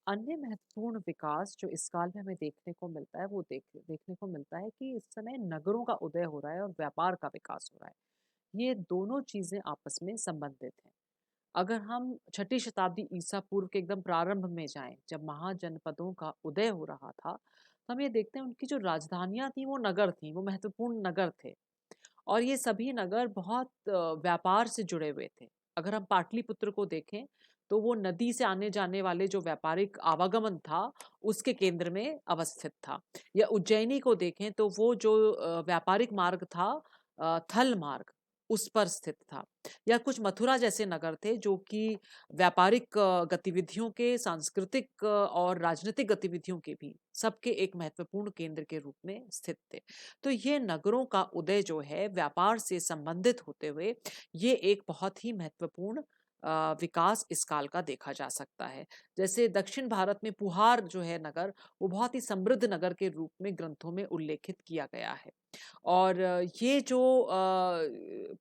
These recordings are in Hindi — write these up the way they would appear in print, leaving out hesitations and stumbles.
अन्य महत्वपूर्ण विकास जो इस काल में हमें देखने को मिलता है वो देखने को मिलता है कि इस समय नगरों का उदय हो रहा है और व्यापार का विकास हो रहा है। ये दोनों चीजें आपस में संबंधित हैं। अगर हम छठी शताब्दी ईसा पूर्व के एकदम प्रारंभ में जाएं, जब महाजनपदों का उदय हो रहा था, तो हम ये देखते हैं उनकी जो राजधानियां थी वो नगर थी, वो महत्वपूर्ण नगर थे। और ये सभी नगर बहुत व्यापार से जुड़े हुए थे। अगर हम पाटलिपुत्र को देखें, तो वो नदी से आने जाने वाले जो व्यापारिक आवागमन था, उसके केंद्र में अवस्थित था। या उज्जैनी को देखें तो वो जो व्यापारिक मार्ग था, थल मार्ग, उस पर स्थित था। या कुछ मथुरा जैसे नगर थे जो कि व्यापारिक गतिविधियों के, सांस्कृतिक और राजनीतिक गतिविधियों के भी सबके एक महत्वपूर्ण केंद्र के रूप में स्थित थे। तो ये नगरों का उदय जो है व्यापार से संबंधित होते हुए, ये एक बहुत ही महत्वपूर्ण विकास इस काल का देखा जा सकता है। जैसे दक्षिण भारत में पुहार जो है नगर, वो बहुत ही समृद्ध नगर के रूप में ग्रंथों में उल्लेखित किया गया है। और ये जो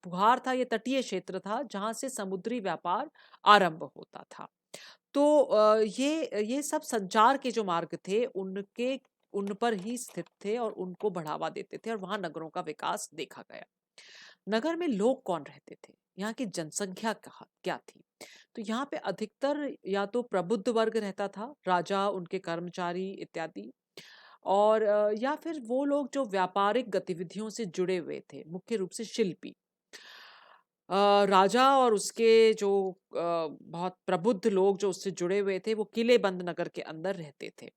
पुहार था, ये तटीय क्षेत्र था जहाँ से समुद्री व्यापार आरंभ होता था। तो ये सब संचार के जो मार्ग थे उन पर ही स्थित थे और उनको बढ़ावा देते थे, और वहां नगरों का विकास देखा गया। नगर में लोग कौन रहते थे, यहाँ की जनसंख्या क्या थी? तो यहाँ पे अधिकतर या तो प्रबुद्ध वर्ग रहता था, राजा, उनके कर्मचारी इत्यादि। और या फिर वो लोग जो व्यापारिक गतिविधियों से जुड़े हुए थे, मुख्य रूप से शिल्पी। राजा और उसके जो बहुत प्रबुद्ध लोग जो उससे जुड़े हुए थे, वो किले बंद नगर के अंदर रहते थे।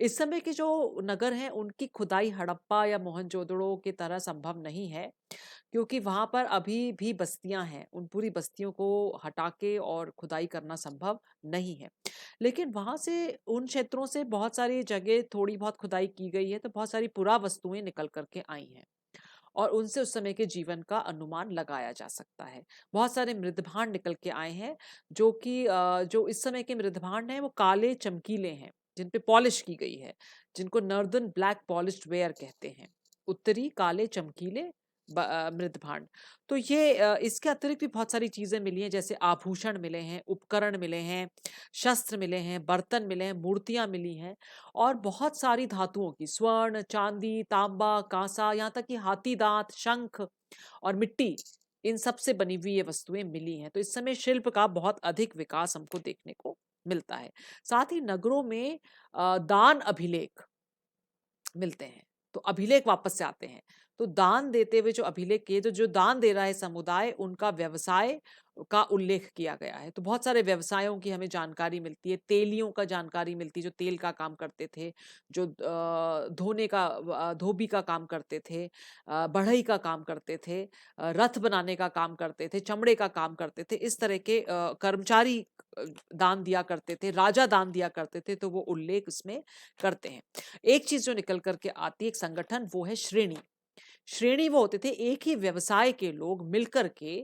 इस समय के जो नगर हैं उनकी खुदाई हड़प्पा या मोहनजोदड़ो की तरह संभव नहीं है, क्योंकि वहां पर अभी भी बस्तियां हैं। उन पूरी बस्तियों को हटा के और खुदाई करना संभव नहीं है। लेकिन वहां से, उन क्षेत्रों से बहुत सारी जगह थोड़ी बहुत खुदाई की गई है, तो बहुत सारी पुरा वस्तुएं निकल करके आई हैं और उनसे उस समय के जीवन का अनुमान लगाया जा सकता है। बहुत सारे मृदभांड निकल के आए हैं, जो कि जो इस समय के मृदभांड हैं वो काले चमकीले हैं, जिन पे पॉलिश की गई है, जिनको नॉर्दर्न ब्लैक पॉलिश्ड वेयर कहते हैं। उत्तरी काले चमकीले मृदभांड। तो ये इसके अतिरिक्त भी बहुत सारी चीजें मिली हैं, जैसे आभूषण मिले हैं, उपकरण मिले हैं, शस्त्र मिले हैं, बर्तन मिले हैं, मूर्तियां मिली हैं। और बहुत सारी धातुओं की, स्वर्ण, चांदी, तांबा, कांसा, यहाँ तक कि हाथी दांत, शंख और मिट्टी, इन सब से बनी हुई ये वस्तुएं मिली हैं। तो इस समय शिल्प का बहुत अधिक विकास हमको देखने को मिलता है। साथ ही नगरों में दान अभिलेख मिलते हैं। तो अभिलेख वापस से आते हैं। तो दान देते हुए जो अभिलेख किए, तो जो दान दे रहा है समुदाय, उनका व्यवसाय का उल्लेख किया गया है। तो बहुत सारे व्यवसायों की हमें जानकारी मिलती है। तेलियों का जानकारी मिलती है, जो तेल का काम करते थे, जो धोने का, धोबी का काम करते थे, बढ़ई का काम करते थे, रथ बनाने का काम करते थे, चमड़े का काम करते थे। इस तरह के कर्मचारी अ, दान दिया करते थे, राजा दान दिया करते थे, तो वो उल्लेख उसमें करते हैं। एक चीज जो निकल करके आती है, एक संगठन, वो है श्रेणी। श्रेणी वो होते थे, एक ही व्यवसाय के लोग मिलकर के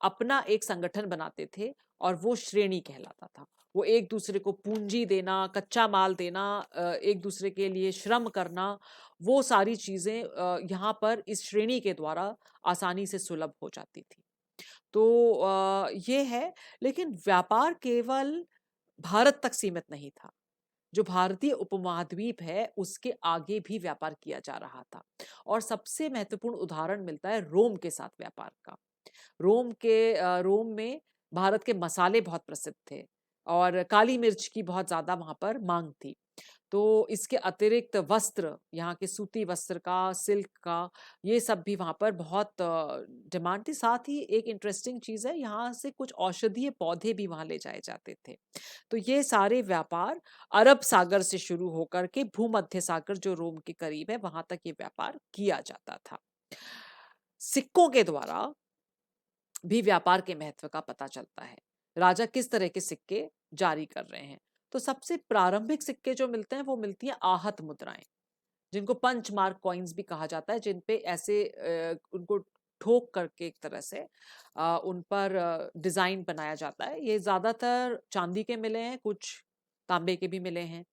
अपना एक संगठन बनाते थे, और वो श्रेणी कहलाता था। वो एक दूसरे को पूंजी देना, कच्चा माल देना, एक दूसरे के लिए श्रम करना, वो सारी चीजें यहाँ पर इस श्रेणी के द्वारा आसानी से सुलभ हो जाती थी। तो ये है। लेकिन व्यापार केवल भारत तक सीमित नहीं था। जो भारतीय उपमहाद्वीप है, उसके आगे भी व्यापार किया जा रहा था। और सबसे महत्वपूर्ण उदाहरण मिलता है रोम के साथ व्यापार का। रोम में भारत के मसाले बहुत प्रसिद्ध थे, और काली मिर्च की बहुत ज्यादा वहां पर मांग थी। तो इसके अतिरिक्त वस्त्र, यहाँ के सूती वस्त्र का, सिल्क का, ये सब भी वहां पर बहुत डिमांड थी। साथ ही एक इंटरेस्टिंग चीज है, यहाँ से कुछ औषधीय पौधे भी वहां ले जाए जाते थे। तो ये सारे व्यापार अरब सागर से शुरू होकर के भूमध्य सागर, जो रोम के करीब है, वहां तक ये व्यापार किया जाता था। सिक्कों के द्वारा भी व्यापार के महत्व का पता चलता है। राजा किस तरह के सिक्के जारी कर रहे हैं। तो सबसे प्रारंभिक सिक्के जो मिलते हैं, वो मिलती हैं आहत मुद्राएं, जिनको पंच मार्क कॉइन्स भी कहा जाता है, जिन पे ऐसे उनको ठोक करके एक तरह से उन पर डिजाइन बनाया जाता है। ये ज्यादातर चांदी के मिले हैं, कुछ तांबे के भी मिले हैं।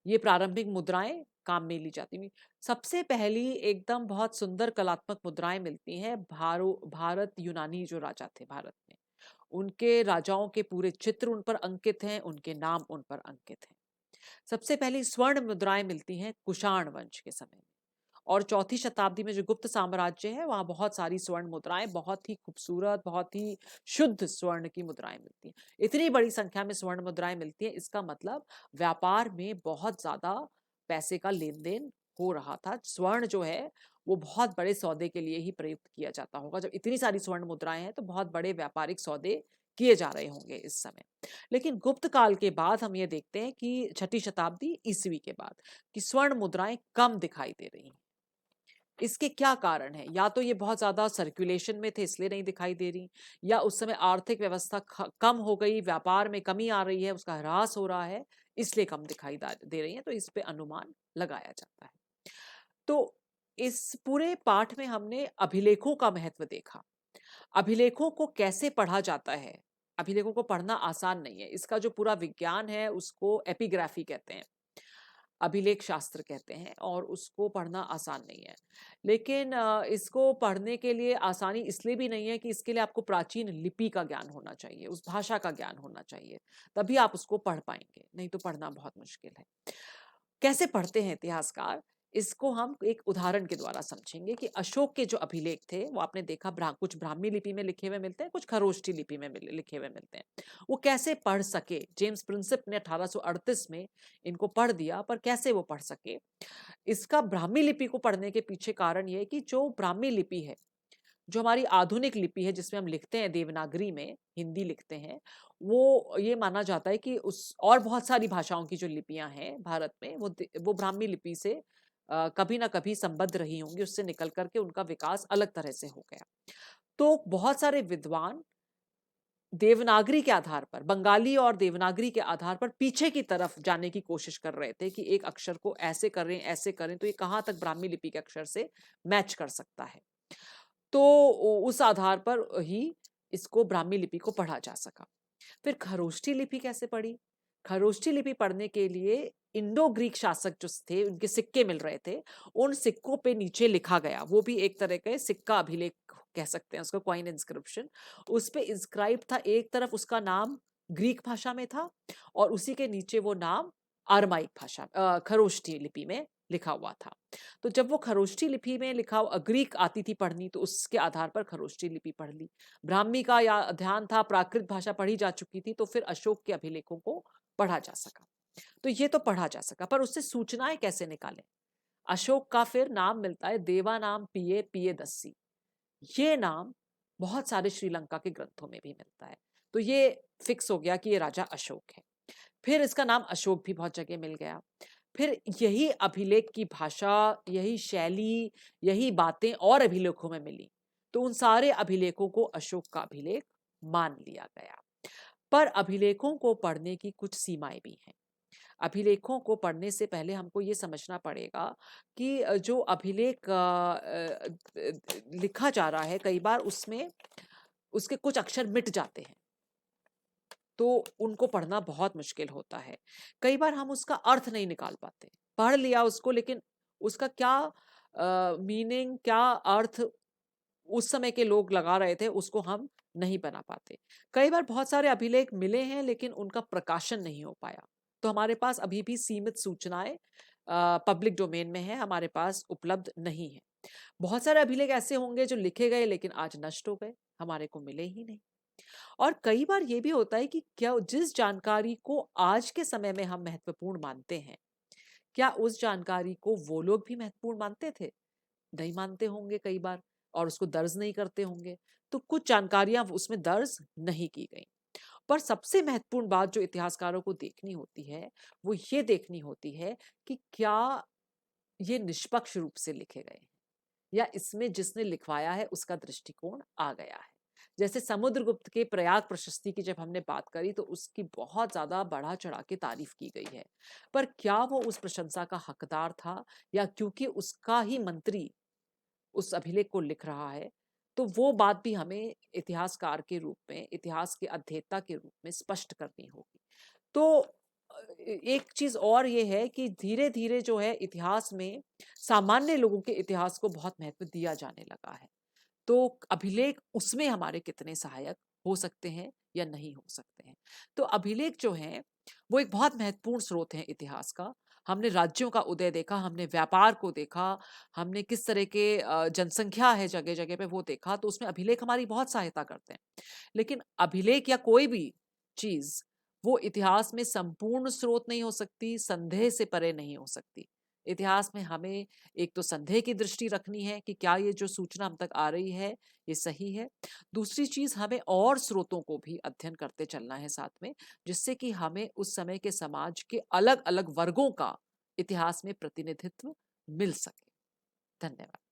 ये प्रारंभिक मुद्राएं काम में ली जाती हैं। सबसे पहली एकदम बहुत सुंदर कलात्मक मुद्राएं मिलती हैं भारत यूनानी जो राजा थे भारत में, उनके राजाओं के पूरे चित्र उन पर अंकित हैं, उनके नाम उन पर अंकित हैं। सबसे पहली स्वर्ण मुद्राएं मिलती हैं कुषाण वंश के समय में, और चौथी शताब्दी में जो गुप्त साम्राज्य है वहां बहुत सारी स्वर्ण मुद्राएं, बहुत ही खूबसूरत, बहुत ही शुद्ध स्वर्ण की मुद्राएं मिलती हैं। इतनी बड़ी संख्या में स्वर्ण मुद्राएं मिलती हैं, इसका मतलब व्यापार में बहुत ज्यादा पैसे का लेन देन हो रहा था। स्वर्ण जो है वो बहुत बड़े सौदे के लिए ही प्रयुक्त किया जाता होगा। जब इतनी सारी स्वर्ण मुद्राएं हैं तो बहुत बड़े व्यापारिक सौदे किए जा रहे होंगे इस समय। लेकिन गुप्त काल के बाद हम ये देखते हैं कि छठी शताब्दी ईस्वी के बाद कि स्वर्ण मुद्राएं कम दिखाई दे रही हैं। इसके क्या कारण है? या तो ये बहुत ज्यादा सर्कुलेशन में थे इसलिए नहीं दिखाई दे रही, या उस समय आर्थिक व्यवस्था कम हो गई, व्यापार में कमी आ रही है, उसका ह्रास हो रहा है, इसलिए कम दिखाई दे रही है। तो इस पे अनुमान लगाया जाता है। तो इस पूरे पाठ में हमने अभिलेखों का महत्व देखा। अभिलेखों को कैसे पढ़ा जाता है? अभिलेखों को पढ़ना आसान नहीं है। इसका जो पूरा विज्ञान है उसको एपिग्राफी कहते हैं, अभिलेख शास्त्र कहते हैं, और उसको पढ़ना आसान नहीं है। लेकिन इसको पढ़ने के लिए आसानी इसलिए भी नहीं है कि इसके लिए आपको प्राचीन लिपि का ज्ञान होना चाहिए, उस भाषा का ज्ञान होना चाहिए, तभी आप उसको पढ़ पाएंगे, नहीं तो पढ़ना बहुत मुश्किल है। कैसे पढ़ते हैं इतिहासकार? इसको हम एक उदाहरण के द्वारा समझेंगे कि अशोक के जो अभिलेख थे वो आपने देखा कुछ ब्राह्मी लिपि में लिखे हुए मिलते हैं, कुछ खरोष्ठी लिपि में लिखे हुए मिलते हैं। वो कैसे पढ़ सके? जेम्स प्रिंसिप ने 1838 में इनको पढ़ दिया, पर कैसे वो पढ़ सके? इसका ब्राह्मी लिपि को पढ़ने के पीछे कारण ये है कि जो ब्राह्मी लिपि है, जो हमारी आधुनिक लिपि है जिसमें हम लिखते हैं देवनागरी में, हिंदी लिखते हैं, वो ये माना जाता है कि उस और बहुत सारी भाषाओं की जो लिपियां हैं भारत में वो ब्राह्मी लिपि से कभी ना कभी संबद्ध रही होंगी, उससे निकल करके उनका विकास अलग तरह से हो गया। तो बहुत सारे विद्वान देवनागरी के आधार पर, बंगाली और देवनागरी के आधार पर पीछे की तरफ जाने की कोशिश कर रहे थे कि एक अक्षर को ऐसे करें, ऐसे करें तो ये कहाँ तक ब्राह्मी लिपि के अक्षर से मैच कर सकता है। तो उस आधार पर ही इसको ब्राह्मी लिपि को पढ़ा जा सका। फिर खरोष्ठी लिपि कैसे पढ़ी? खरोष्ठी लिपि पढ़ने के लिए इंडो ग्रीक शासक जो थे उनके सिक्के मिल रहे थे, उन सिक्कों पे नीचे लिखा गया, वो भी एक तरह का सिक्का अभिलेख कह सकते हैं उसको, कॉइन इंस्क्रिप्शन। उस पे इंस्क्राइब था, एक तरफ उसका नाम ग्रीक भाषा में था और उसी के नीचे वो नाम अरमाइक भाषा खरोष्ठी लिपि में लिखा हुआ था। तो जब वो खरोष्ठी लिपि में लिखा ग्रीक आती थी पढ़नी, तो उसके आधार पर खरोष्ठी लिपि पढ़ ली। ब्राह्मी का या ध्यान था, प्राकृत भाषा पढ़ी जा चुकी थी, तो फिर अशोक के अभिलेखों को पढ़ा जा सका। तो ये तो पढ़ा जा सका, पर उससे सूचनाएं कैसे निकालें? अशोक का फिर नाम मिलता है देवा नाम पिये पिये दस्सी। ये नाम बहुत सारे श्रीलंका के ग्रंथों में भी मिलता है। तो ये फिक्स हो गया कि ये राजा अशोक है। फिर इसका नाम अशोक भी बहुत जगह मिल गया। फिर यही अभिलेख की भाषा, यही शैली, यही बातें और अभिलेखों में मिली, तो उन सारे अभिलेखों को अशोक का अभिलेख मान लिया गया। पर अभिलेखों को पढ़ने की कुछ सीमाएं भी हैं। अभिलेखों को पढ़ने से पहले हमको ये समझना पड़ेगा कि जो अभिलेख लिखा जा रहा है, कई बार उसमें उसके कुछ अक्षर मिट जाते हैं, तो उनको पढ़ना बहुत मुश्किल होता है। कई बार हम उसका अर्थ नहीं निकाल पाते। पढ़ लिया उसको, लेकिन उसका क्या मीनिंग, क्या अर्थ उस समय के लोग लगा रहे थे, उसको हम नहीं बना पाते। कई बार बहुत सारे अभिलेख मिले हैं लेकिन उनका प्रकाशन नहीं हो पाया। तो हमारे पास अभी भी सीमित सूचनाएं पब्लिक डोमेन में है, हमारे पास उपलब्ध नहीं है। बहुत सारे अभिलेख ऐसे होंगे जो लिखे गए लेकिन आज नष्ट हो गए, हमारे को मिले ही नहीं। और कई बार ये भी होता है कि क्या जिस जानकारी को आज के समय में हम महत्वपूर्ण मानते हैं, क्या उस जानकारी को वो लोग भी महत्वपूर्ण मानते थे? नहीं मानते होंगे कई बार, और उसको दर्ज नहीं करते होंगे। तो कुछ जानकारियां उसमें दर्ज नहीं की गई। पर सबसे महत्वपूर्ण बात जो इतिहासकारों को देखनी होती है, वो ये देखनी होती है कि क्या ये निष्पक्ष रूप से लिखे गए हैं, या इसमें जिसने लिखवाया है उसका दृष्टिकोण आ गया है। जैसे समुद्रगुप्त के प्रयाग प्रशस्ति की जब हमने बात करी, तो उसकी बहुत ज्यादा बढ़ा चढ़ा के तारीफ की गई है, पर क्या वो उस प्रशंसा का हकदार था, या क्योंकि उसका ही मंत्री उस अभिलेख को लिख रहा है, तो वो बात भी हमें इतिहासकार के रूप में, इतिहास के अध्येता के रूप में स्पष्ट करनी होगी। तो एक चीज और ये है कि धीरे धीरे जो है इतिहास में सामान्य लोगों के इतिहास को बहुत महत्व दिया जाने लगा है। तो अभिलेख उसमें हमारे कितने सहायक हो सकते हैं या नहीं हो सकते हैं? तो अभिलेख जो हैं वो एक बहुत महत्वपूर्ण स्रोत है इतिहास का। हमने राज्यों का उदय देखा, हमने व्यापार को देखा, हमने किस तरह के जनसंख्या है जगह-जगह पे वो देखा, तो उसमें अभिलेख हमारी बहुत सहायता करते हैं। लेकिन अभिलेख या कोई भी चीज़, वो इतिहास में संपूर्ण स्रोत नहीं हो सकती, संदेह से परे नहीं हो सकती। इतिहास में हमें एक तो संदेह की दृष्टि रखनी है कि क्या ये जो सूचना हम तक आ रही है, ये सही है। दूसरी चीज़ हमें और स्रोतों को भी अध्ययन करते चलना है साथ में, जिससे कि हमें उस समय के समाज के अलग-अलग वर्गों का इतिहास में प्रतिनिधित्व मिल सके। धन्यवाद।